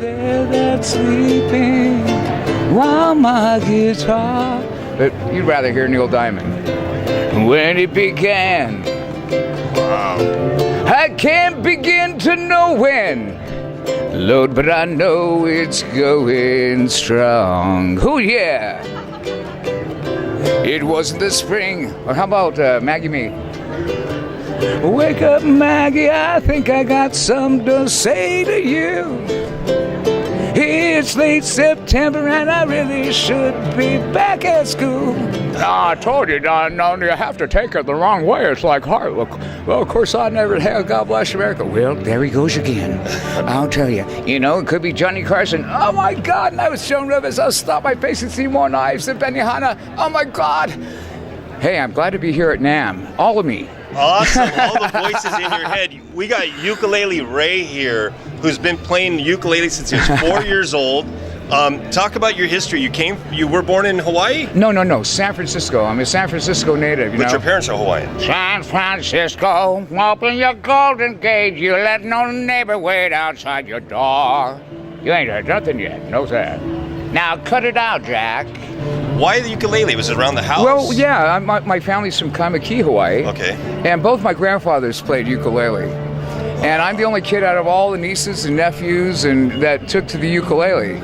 there that's sleeping while my guitar. But you'd rather hear Neil Diamond. When it began, wow. I can't begin to know when, Lord, but I know it's going strong. Oh yeah. It wasn't the spring. Or how about Maggie Me? Wake up, Maggie, I think I got something to say to you. It's late September and I really should be back at school. I told you, Don, you have to take it the wrong way. It's like heart. Well, of course, I never have. God bless America. Well, there he goes again. I'll tell you. You know, it could be Johnny Carson. Oh, my God. And I was Joan Rivers. I'll stop my face and see more knives than Benihana. Oh, my God. Hey, I'm glad to be here at NAMM. All of me. Awesome. All the voices in your head. We got Ukulele Ray here, who's been playing ukulele since he was 4 years old. Talk about your history. You were born in Hawaii? No, San Francisco. I'm a San Francisco native, But your parents are Hawaiian. San Francisco, open your golden gate. You let no neighbor wait outside your door. You ain't heard nothing yet. No, sir. Now cut it out, Jack. Why the ukulele? Was it around the house? Well, yeah, my family's from Kaimaki, Hawaii. Okay. And both my grandfathers played ukulele. And I'm the only kid out of all the nieces and nephews that took to the ukulele.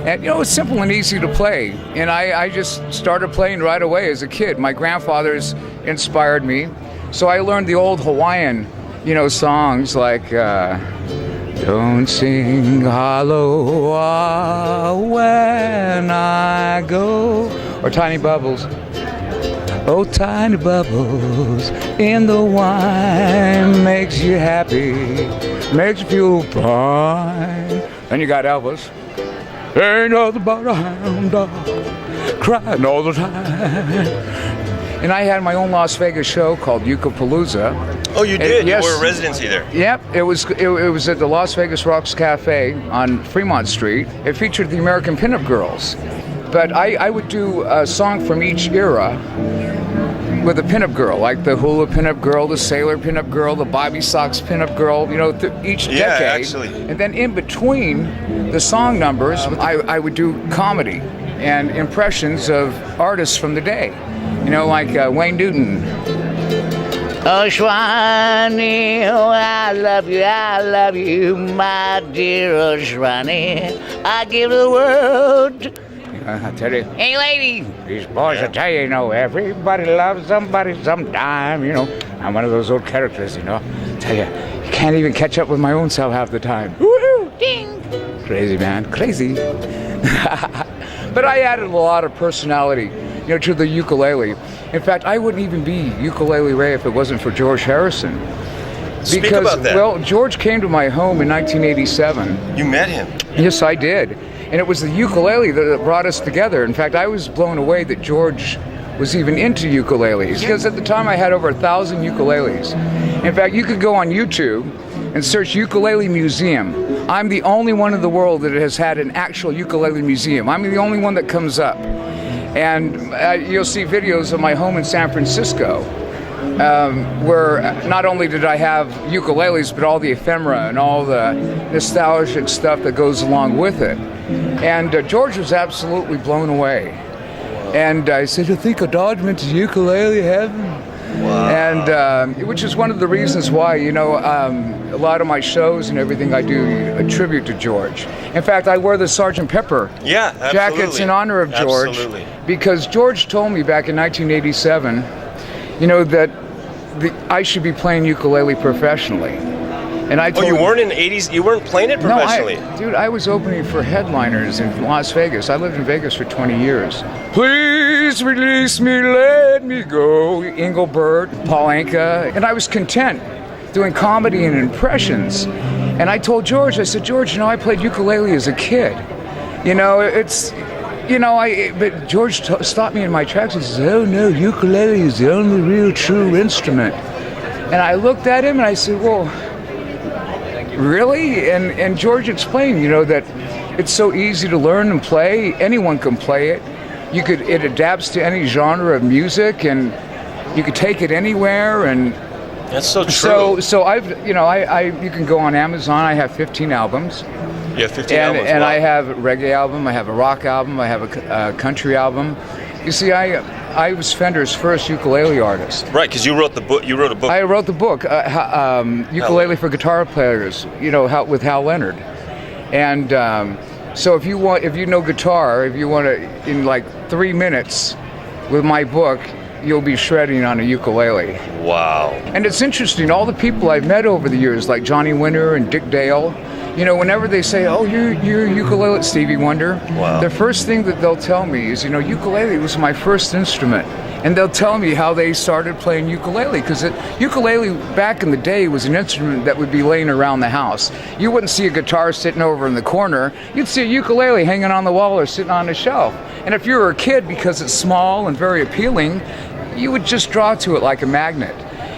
And, you know, it's simple and easy to play. And I just started playing right away as a kid. My grandfathers inspired me. So I learned the old Hawaiian, songs like... Don't sing Aloha when I go. Or Tiny Bubbles. Oh, tiny bubbles in the wine makes you happy, makes you feel fine. Then you got Elvis. Ain't nothing but a hound dog crying all the time. And I had my own Las Vegas show called Ukapalooza. Oh, you did? Yes. You were a residency there. Yep. It was at the Las Vegas Rocks Cafe on Fremont Street. It featured the American Pinup Girls. But I would do a song from each era with a pinup girl, like the hula pinup girl, the sailor pinup girl, the bobby socks pinup girl, each decade. Yeah, actually. And then in between the song numbers, I would do comedy and impressions of artists from the day. Like Wayne Newton. Oh, Shwani, oh, I love you, my dear Shwani. I give the world. I tell you, hey, lady, these boys will tell you, everybody loves somebody sometime, I'm one of those old characters, Tell you, you can't even catch up with my own self half the time. Woohoo! Ding! Crazy, man, crazy. But I added a lot of personality, to the ukulele. In fact, I wouldn't even be Ukulele Ray if it wasn't for George Harrison. Speak about that. Well, George came to my home in 1987. You met him? Yes, I did. And it was the ukulele that brought us together. In fact, I was blown away that George was even into ukuleles, because at the time I had over 1,000 ukuleles. In fact, you could go on YouTube and search ukulele museum. I'm the only one in the world that has had an actual ukulele museum. I'm the only one that comes up. And you'll see videos of my home in San Francisco, where not only did I have ukuleles, but all the ephemera and all the nostalgic stuff that goes along with it. And George was absolutely blown away. And I said, I think a dog went to ukulele heaven. Wow. And which is one of the reasons why, a lot of my shows and everything I do a tribute to George. In fact, I wear the Sgt. Pepper jackets in honor of George. Absolutely. Because George told me back in 1987, that I should be playing ukulele professionally. And I told you weren't in the 80s? You weren't playing it professionally? No, I was opening for headliners in Las Vegas. I lived in Vegas for 20 years. Please release me, let me go. Engelbert, Paul Anka. And I was content doing comedy and impressions. And I told George, I said, George, I played ukulele as a kid. But George stopped me in my tracks. He says, oh no, ukulele is the only real true instrument. And I looked at him and I said, well, really? And George explained, that it's so easy to learn and play. Anyone can play it. It adapts to any genre of music, and you could take it anywhere. And that's so true. So I've, you can go on Amazon. I have 15 albums. You have 15 albums. And wow. I have a reggae album, I have a rock album, I have a country album. You see, I was Fender's first ukulele artist. Right, because you wrote the book. You wrote a book. I wrote the book, Ukulele for Guitar Players, with Hal Leonard. And so if you know guitar, if you want to, in like 3 minutes with my book, you'll be shredding on a ukulele. Wow. And it's interesting, all the people I've met over the years, like Johnny Winter and Dick Dale, whenever they say, oh, you're ukulele, Stevie Wonder, wow. The first thing that they'll tell me is, ukulele was my first instrument. And they'll tell me how they started playing ukulele, because ukulele back in the day was an instrument that would be laying around the house. You wouldn't see a guitar sitting over in the corner. You'd see a ukulele hanging on the wall or sitting on a shelf. And if you were a kid, because it's small and very appealing, you would just draw to it like a magnet.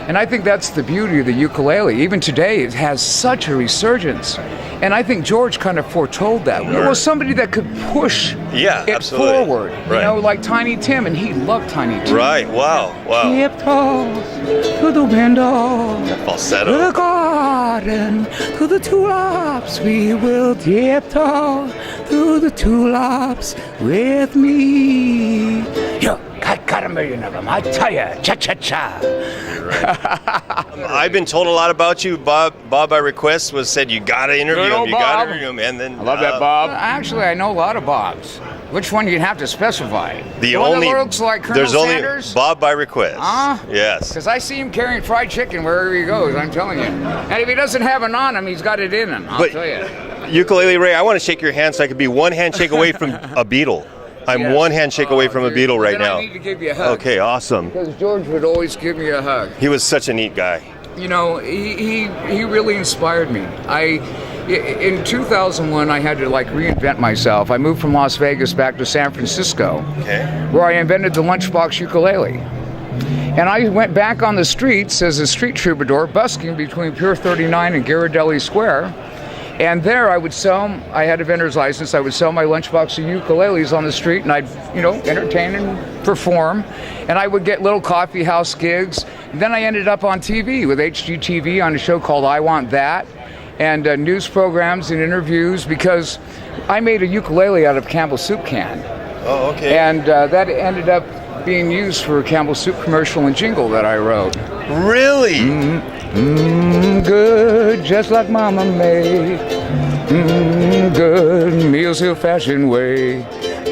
And I think that's the beauty of the ukulele. Even today, it has such a resurgence. And I think George kind of foretold that. There was somebody that could push it absolutely. forward. Right. Like Tiny Tim, and he loved Tiny Tim. Right, wow. Tiptoe to the window, Falsetto. to the garden, to the tulips. We will tiptoe through the tulips with me. Yo, I got a million of them, I tell ya, cha-cha-cha. I've been told a lot about you. Bob by request said you gotta interview him. You gotta interview him, and then I love that Bob. Actually, I know a lot of Bobs. Which one you'd have to specify? The one only that looks like Colonel there's Sanders? only Bob by request. Yes. Because I see him carrying fried chicken wherever he goes. I'm telling you. And if he doesn't have it on him, he's got it in him. I'll tell you. Ukulele Ray, I want to shake your hand so I could be one handshake away from a Beatle. I'm one handshake away from a Beatle right now. I need to give you a hug. Okay, awesome. Because George would always give me a hug. He was such a neat guy. He really inspired me. In 2001, I had to reinvent myself. I moved from Las Vegas back to San Francisco, where I invented the lunchbox ukulele. And I went back on the streets as a street troubadour, busking between Pier 39 and Ghirardelli Square. And there I would I had a vendor's license, I would sell my lunchbox of ukuleles on the street, and I'd, entertain and perform. And I would get little coffee house gigs. And then I ended up on TV with HGTV on a show called I Want That, and news programs and interviews, because I made a ukulele out of Campbell soup can. Oh, okay. And that ended up being used for a Campbell soup commercial and jingle that I wrote. Really? Good, just like Mama made. Good, meals the old-fashioned way.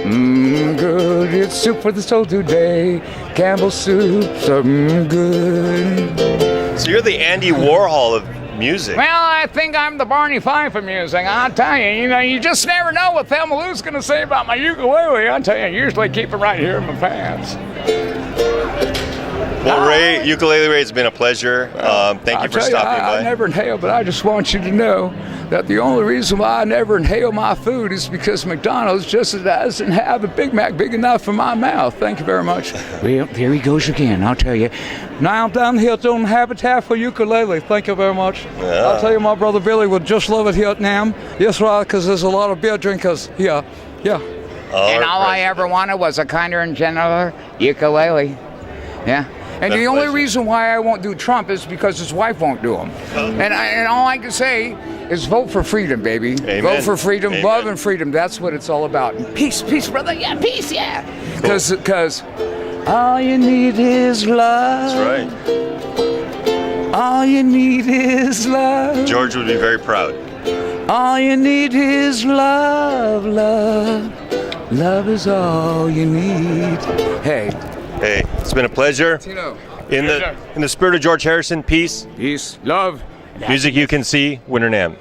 Good, it's soup for the soul today. Campbell soup's good. So you're the Andy Warhol of music. Well, I think I'm the Barney Fife of music. I'll tell you, you just never know what Thelma Lou's going to say about my ukulele. I'll tell you, I usually keep it right here in my pants. Well, Ray, Ukulele Ray, it's been a pleasure. Thank you for stopping by. I never inhale, but I just want you to know that the only reason why I never inhale my food is because McDonald's just doesn't have a Big Mac big enough for my mouth. Thank you very much. Well, there he goes again, I'll tell you. Now I'm down here on Habitat for Ukulele. Thank you very much. Yeah. I'll tell you, my brother Billy would just love it here at NAMM. Yes, right, because there's a lot of beer drinkers here. Yeah. And all I ever wanted was a kinder and gentler ukulele. Yeah. And the only reason why I won't do Trump is because his wife won't do him. And all I can say is vote for freedom, baby. Amen. Vote for freedom, Amen. love and freedom. That's what it's all about. Peace, peace, brother. Yeah, peace, yeah. Because all you need is love. That's right. All you need is love. George would be very proud. All you need is love, love. Love is all you need. Hey, it's been a pleasure. In the spirit of George Harrison, peace. Peace, love. Music You Can See, Winter NAMM.